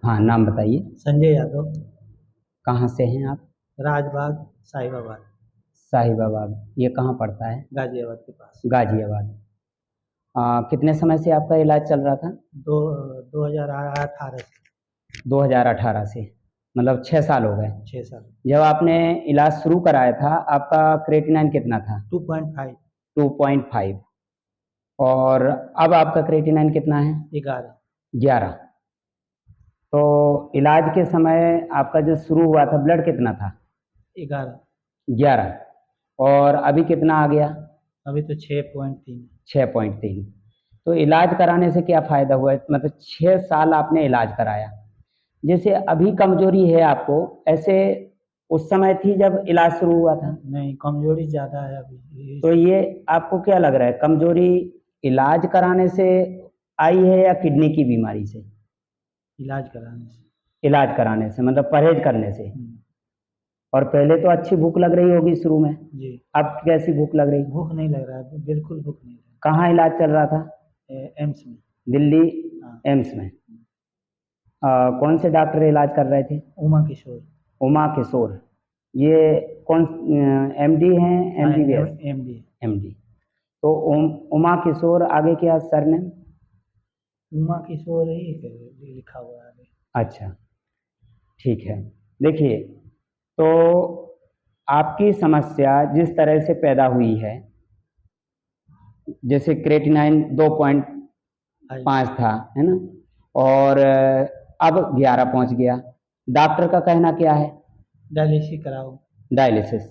हाँ, नाम बताइए। संजय यादव। कहाँ से हैं आप? राजबाग, साहिबाबाद। साहिबाबाद, ये कहाँ पड़ता है? गाजियाबाद के पास। गाजियाबाद। कितने समय से आपका इलाज चल रहा था? दो 2018 से। 2018 से, मतलब 6 साल हो गए। 6 साल। जब आपने इलाज शुरू कराया था आपका क्रेटिनाइन कितना था? 2.5। 2.5। और अब आपका क्रेटिनाइन कितना है? 11। 11। तो इलाज के समय आपका जो शुरू हुआ था ब्लड कितना था? 11। 11। और अभी कितना आ गया? अभी तो 6.3। 6.3। तो इलाज कराने से क्या फ़ायदा हुआ? मतलब 6 साल आपने इलाज कराया, जैसे अभी कमजोरी है आपको, ऐसे उस समय थी जब इलाज शुरू हुआ था? नहीं, कमजोरी ज़्यादा है अभी तो ये आपको क्या लग रहा है, कमजोरी इलाज कराने से आई है या किडनी की बीमारी से? इलाज कराने से। इलाज कराने से मतलब परहेज करने से। हम्म। और पहले तो अच्छी भूख लग रही होगी शुरू में, जी। अब कैसी भूख लग रही? भूख नहीं लग रहा है, बिल्कुल भूख नहीं लग कहाँ इलाज चल रहा था? रहा है। एम्स में। दिल्ली हाँ। एम्स में। कौन से डॉक्टर इलाज कर रहे थे? उमा किशोर। उमा किशोर। ये कौन, एमडी हैं हाँ, एमबीबीएस? MD। एमडी। तो उमा किशोर, आगे क्या सरनेम? उमा किशोर ही लिखा हुआ है। अच्छा, ठीक है। देखिए, तो आपकी समस्या जिस तरह से पैदा हुई है, जैसे क्रेटिनाइन 2.5 था, है ना, और अब 11 पहुंच गया। डॉक्टर का कहना क्या है? डायलिसिस कराओ। डायलिसिस,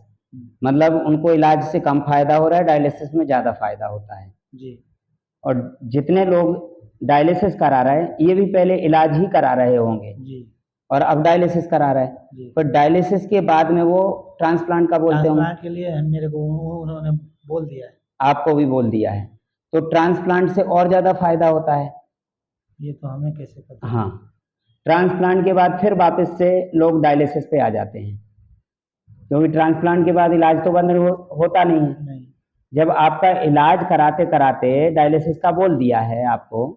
मतलब उनको इलाज से कम फायदा हो रहा है, डायलिसिस में ज़्यादा फायदा होता है। जी। और जितने लोग डायलिसिस करा रहे हैं ये भी पहले इलाज ही करा रहे होंगे, जी। और अब डायलिसिस करा रहे हैं। जी। पर डायलिसिस के बाद में वो ट्रांसप्लांट का बोलते होंगे। ट्रांसप्लांट के लिए मेरे को उन्होंने बोल दिया है। आपको भी बोल दिया है, तो ट्रांसप्लांट से और ज़्यादा फायदा होता है। ये तो हमें कैसे पता? हाँ, ट्रांसप्लांट के बाद फिर वापस से लोग डायलिसिस पे आ जाते हैं, क्योंकि ट्रांसप्लांट के बाद इलाज तो बंद होता नहीं है। नहीं। जब आपका इलाज कराते कराते डायलिसिस का बोल दिया है आपको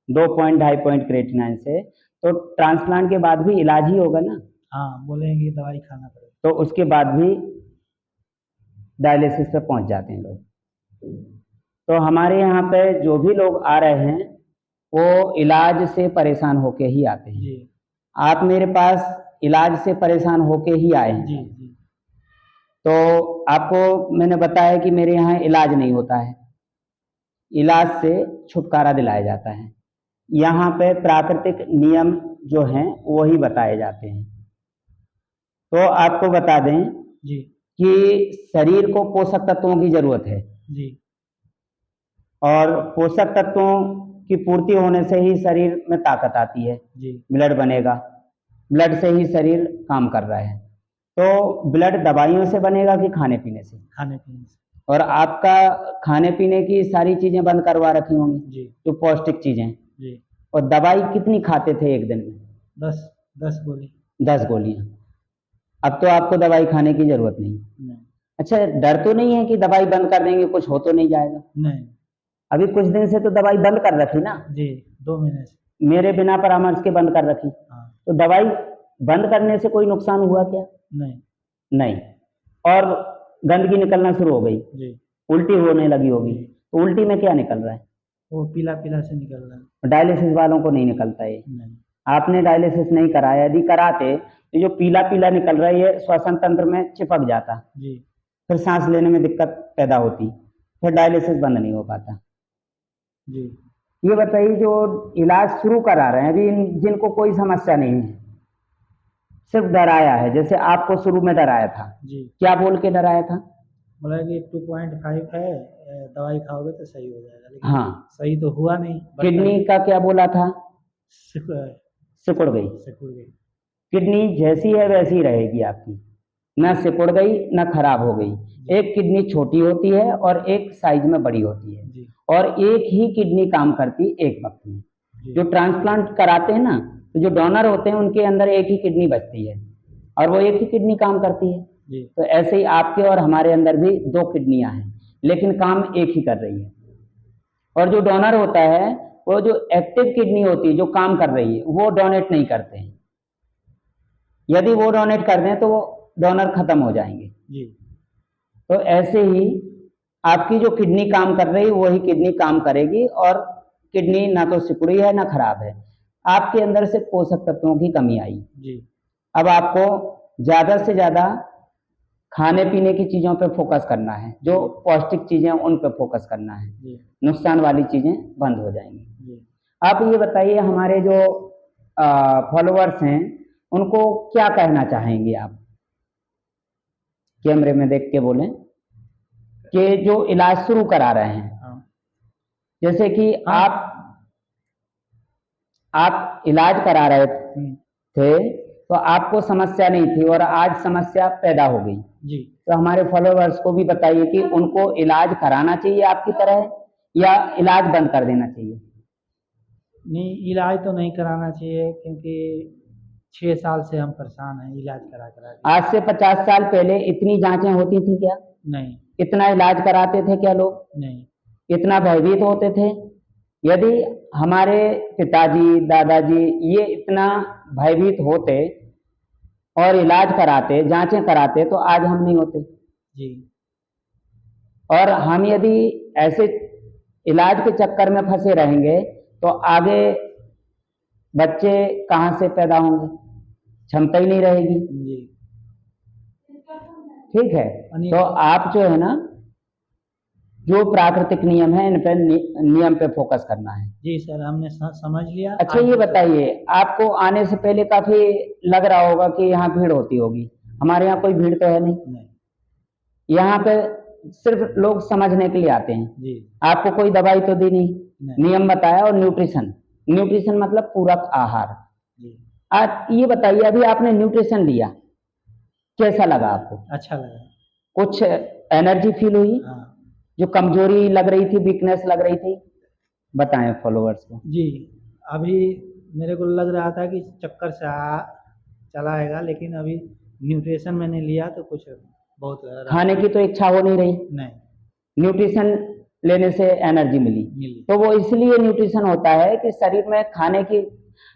2.5 पॉइंट क्रेटिनाइन से, तो ट्रांसप्लांट के बाद भी इलाज ही होगा ना। हाँ, बोलेंगे दवाई खाना पड़ेगा। तो उसके बाद भी डायलिसिस पे पहुंच जाते हैं लोग। तो हमारे यहाँ पे जो भी लोग आ रहे हैं वो इलाज से परेशान होके ही आते हैं। जी। आप मेरे पास इलाज से परेशान होके ही आए हैं। जी। जी। तो आपको मैंने बताया कि मेरे यहाँ इलाज नहीं होता है, इलाज से छुटकारा दिलाया जाता है। यहाँ पे प्राकृतिक नियम जो हैं वही बताए जाते हैं। तो आपको बता दें जी। कि शरीर को पोषक तत्वों की जरूरत है, जी। और पोषक तत्वों की पूर्ति होने से ही शरीर में ताकत आती है, जी। ब्लड बनेगा, ब्लड से ही शरीर काम कर रहा है। तो ब्लड दवाइयों से बनेगा कि खाने पीने से? खाने पीने से। और आपका खाने पीने की सारी चीजें बंद करवा रखी होंगी, जी। जो पौष्टिक चीजें। जी। और दवाई कितनी खाते थे एक दिन में? 10 गोली। 10 गोलियां। अब तो आपको दवाई खाने की जरूरत नहीं। नहीं। अच्छा, डर तो नहीं है कि दवाई बंद कर देंगे कुछ हो तो नहीं जाएगा? नहीं। अभी कुछ दिन से तो दवाई बंद कर रखी ना, जी, 2 महीने से। मेरे बिना परामर्श के बंद कर रखी। हाँ। तो दवाई बंद करने से कोई नुकसान हुआ क्या? नहीं। नहीं। और गंदगी निकलना शुरू हो गई, जी। उल्टी होने लगी होगी, जी। तो उल्टी में क्या निकल रहा है? वो पीला पीला से निकल रहा है। डायलिसिस वालों को नहीं निकलता है। नहीं। आपने डायलिसिस नहीं कराया, यदि कराते तो जो पीला पीला निकल रहा है ये श्वसन तंत्र में चिपक जाता, जी। फिर सांस लेने में दिक्कत पैदा होती, फिर डायलिसिस बंद नहीं हो पाता। जी। ये बताइए, जो इलाज शुरू करा रहे हैं अभी जिनको कोई समस्या नहीं है, सिर्फ डराया है, जैसे आपको शुरू में डराया था, जी। क्या बोल के डराया था? बोला कि 2.5 है, दवाई खाओगे तो सही हो जाएगा, लेकिन हाँ। सही तो हुआ नहीं। किडनी का क्या बोला था? सिकुड़ सिकुड़ गई। सिकुड़ गई। किडनी जैसी है वैसी ही रहेगी आपकी, ना सिकुड़ गई ना खराब हो गई। एक किडनी छोटी होती है और एक साइज में बड़ी होती है, जी। और एक ही किडनी काम करती एक वक्त में। जी। जो ट्रांसप्लांट कराते हैं ना, तो जो डोनर होते हैं उनके अंदर एक ही किडनी बचती है, और वो एक ही किडनी काम करती है। जी। तो ऐसे ही आपके और हमारे अंदर भी 2 किडनियां हैं, लेकिन काम एक ही कर रही है। और जो डोनर होता है वो जो एक्टिव किडनी होती है जो काम कर रही है वो डोनेट नहीं करते हैं। यदि वो डोनेट कर दें तो वो डोनर खत्म हो जाएंगे। जी। तो ऐसे ही आपकी जो किडनी काम कर रही है वही किडनी काम करेगी, और किडनी ना तो सिकुड़ी है ना खराब है। आपके अंदर से पोषक तत्वों की कमी आई। जी। अब आपको ज्यादा से ज्यादा खाने पीने की चीजों पे फोकस करना है, जो पौष्टिक चीजें उन पे फोकस करना है। जी। नुकसान वाली चीजें बंद हो जाएंगी। जी। आप ये बताइए, हमारे जो फॉलोअर्स हैं उनको क्या कहना चाहेंगे आप? कैमरे में देख के बोलें कि जो इलाज शुरू करा रहे हैं, हाँ। जैसे कि हाँ। आप इलाज करा रहे हम्म। थे तो आपको समस्या नहीं थी और आज समस्या पैदा हो गई। जी। तो हमारे फॉलोअर्स को भी बताइए कि उनको इलाज कराना चाहिए आपकी तरह, या इलाज बंद कर देना चाहिए? नहीं, इलाज तो नहीं कराना चाहिए, क्योंकि 6 साल से हम परेशान हैं इलाज करा करा के। आज से 50 साल पहले इतनी जांचें होती थी क्या? नहीं। इतना इलाज कराते थे क्या लोग? नहीं। इतना भयभीत होते थे? यदि हमारे पिताजी दादाजी ये इतना भयभीत होते और इलाज कराते, जांचें कराते, तो आज हम नहीं होते। जी। और हम यदि ऐसे इलाज के चक्कर में फंसे रहेंगे तो आगे बच्चे कहाँ से पैदा होंगे? क्षमता ही नहीं रहेगी। जी। ठीक है, अनिल। तो आप जो है ना, जो प्राकृतिक नियम है इन पे नियम पे फोकस करना है। जी सर, हमने समझ लिया। अच्छा ये बताइए, आपको आने से पहले काफी लग रहा होगा कि यहाँ भीड़ होती होगी। हमारे यहाँ कोई भीड़ तो है नहीं। नहीं। यहाँ पे सिर्फ लोग समझने के लिए आते हैं। जी। आपको कोई दवाई तो दी नहीं, नहीं। नियम बताया, और न्यूट्रिशन, न्यूट्रिशन मतलब पूरक आहार। जी। आज ये बताइए, अभी आपने न्यूट्रिशन लिया, कैसा लगा आपको? अच्छा लगा। कुछ एनर्जी फील हुई? हाँ। जो कमजोरी लग रही थी, वीकनेस लग रही थी, बताएं फॉलोअर्स को। जी, अभी मेरे को लग रहा था कि चक्कर से चला आएगा, लेकिन अभी न्यूट्रिशन मैंने लिया तो कुछ बहुत खाने की तो इच्छा हो नहीं रही, नहीं न्यूट्रिशन लेने से एनर्जी मिली। मिली। तो वो इसलिए न्यूट्रिशन होता है कि शरीर में खाने की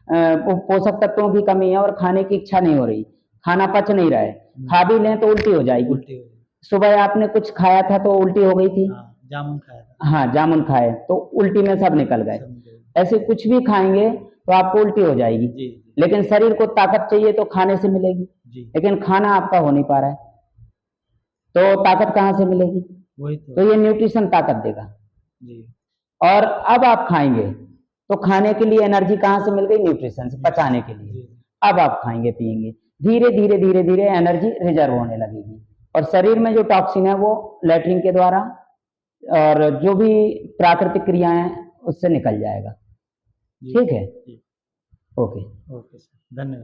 पोषक तत्वों की कमी है और खाने की इच्छा नहीं हो रही, खाना पच नहीं रहा है, खा भी लें तो उल्टी हो जाएगी। उल्टी हो गई। सुबह आपने कुछ खाया था तो उल्टी हो गई थी। हाँ, जामुन खाया था। हाँ, जामुन खाए तो उल्टी में सब निकल गए। सब निकल ऐसे कुछ भी खाएंगे तो आपको उल्टी हो जाएगी। जी। लेकिन शरीर को ताकत चाहिए तो खाने से मिलेगी, जी। लेकिन खाना आपका हो नहीं पा रहा है, तो ताकत कहाँ से मिलेगी? वही तो ये न्यूट्रिशन ताकत देगा। जी। और अब आप खाएंगे तो खाने के लिए एनर्जी कहाँ से मिल गई? न्यूट्रिशन से, पचाने के लिए। जी। अब आप खाएंगे पिएंगे, धीरे धीरे धीरे धीरे एनर्जी रिजर्व होने लगेगी, और शरीर में जो टॉक्सिन है वो लैट्रिन के द्वारा और जो भी प्राकृतिक क्रियाएं उससे निकल जाएगा। जी। ठीक है, जी। ओके। ओके सर, धन्यवाद।